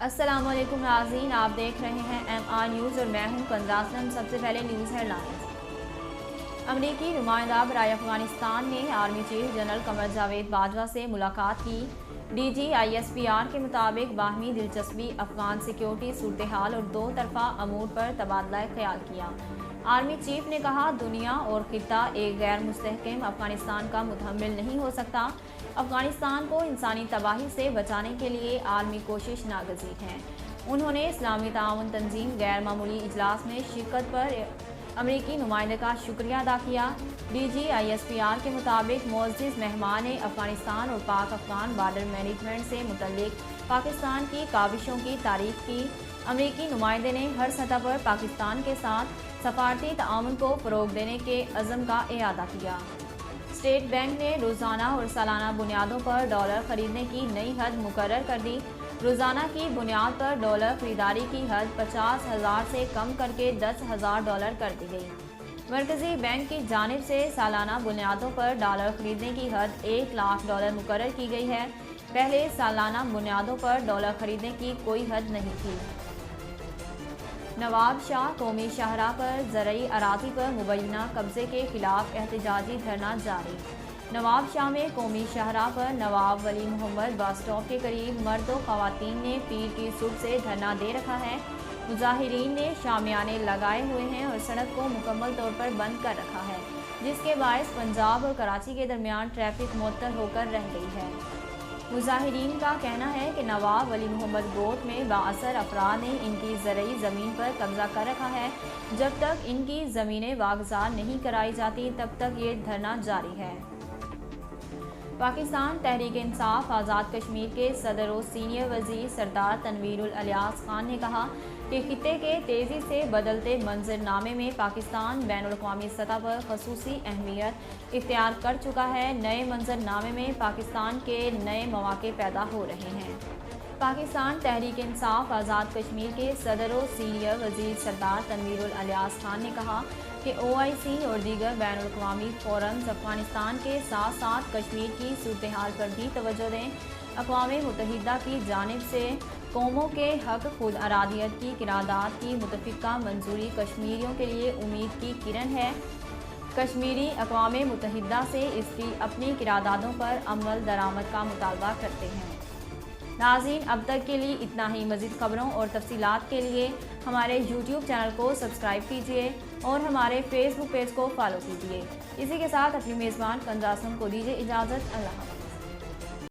السلام علیکم ناظرین، آپ دیکھ رہے ہیں MR نیوز اور میں ہوں کنزا اسلم۔ سب سے پہلے نیوز ہیڈ لائنز۔ امریکی نمائندہ برائے افغانستان نے army chief general Qamar Javed Bajwa سے ملاقات کی۔ DG/ISPR کے مطابق باہمی دلچسپی، افغان سیکیورٹی صورتحال اور دو طرفہ امور پر تبادلہ خیال کیا۔ آرمی چیف نے کہا، دنیا اور خطہ ایک غیر مستحکم افغانستان کا متحمل نہیں ہو سکتا۔ افغانستان کو انسانی تباہی سے بچانے کے لیے عالمی کوشش ناگزیر ہے۔ انہوں نے اسلامی تعاون تنظیم غیر معمولی اجلاس میں شرکت پر امریکی نمائندے کا شکریہ ادا کیا۔ DG/ISPR کے مطابق معزز مہمان نے افغانستان اور پاک افغان بارڈر مینجمنٹ سے متعلق پاکستان کی کاوشوں کی تعریف کی۔ امریکی نمائندے نے ہر سطح پر پاکستان کے ساتھ سفارتی تعاون کو فروغ دینے کے عزم کا اعادہ کیا۔ اسٹیٹ بینک نے روزانہ اور سالانہ بنیادوں پر ڈالر خریدنے کی نئی حد مقرر کر دی۔ روزانہ کی بنیاد پر ڈالر خریداری کی حد 50,000 سے کم کر کے 10,000 ڈالر کر دی گئی۔ مرکزی بینک کی جانب سے سالانہ بنیادوں پر ڈالر خریدنے کی حد 1 لاکھ ڈالر مقرر کی گئی ہے۔ پہلے سالانہ بنیادوں پر ڈالر خریدنے کی کوئی حد نہیں تھی۔ نواب شاہ قومی شاہراہ پر زرعی اراضی پر مبینہ قبضے کے خلاف احتجاجی دھرنا جاری۔ نواب شاہ میں قومی شاہراہ پر نواب ولی محمد بس اسٹاپ کے قریب مرد و خواتین نے پیر کی صبح سے دھرنا دے رکھا ہے۔ مظاہرین نے شامیانے لگائے ہوئے ہیں اور سڑک کو مکمل طور پر بند کر رکھا ہے، جس کے باعث پنجاب اور کراچی کے درمیان ٹریفک معطل ہو کر رہ گئی ہے۔ مظاہرین کا کہنا ہے کہ نواب ولی محمد گوٹ میں بااثر افراد نے ان کی زرعی زمین پر قبضہ کر رکھا ہے۔ جب تک ان کی زمینیں واگزار نہیں کرائی جاتی تب تک یہ دھرنا جاری ہے۔ پاکستان تحریک انصاف آزاد کشمیر کے صدر و سینئر وزیر سردار تنویر الیاس خان نے کہا کہ خطے کے تیزی سے بدلتے منظرنامے میں پاکستان بین الاقوامی سطح پر خصوصی اہمیت اختیار کر چکا ہے۔ نئے منظرنامے میں پاکستان کے نئے مواقع پیدا ہو رہے ہیں۔ پاکستان تحریک انصاف آزاد کشمیر کے صدر و سینئر وزیر سردار تنویر الیاس خان نے کہا کہ OIC اور دیگر بین الاقوامی فورمز افغانستان کے ساتھ ساتھ کشمیر کی صورتحال پر بھی توجہ دیں۔ اقوام متحدہ کی جانب سے قوموں کے حق خود ارادیت کی قرارداد کی متفقہ منظوری کشمیریوں کے لیے امید کی کرن ہے۔ کشمیری اقوام متحدہ سے اس کی اپنی قراردادوں پر عمل درآمد کا مطالبہ کرتے ہیں۔ ناظرین، اب تک کے لیے اتنا ہی۔ مزید خبروں اور تفصیلات کے لیے ہمارے YouTube چینل کو سبسکرائب کیجیے اور ہمارے Facebook پیج کو فالو کیجیے۔ اسی کے ساتھ اپنی میزبان کنزا اسلم کو دیجیے اجازت۔ اللہ حافظ۔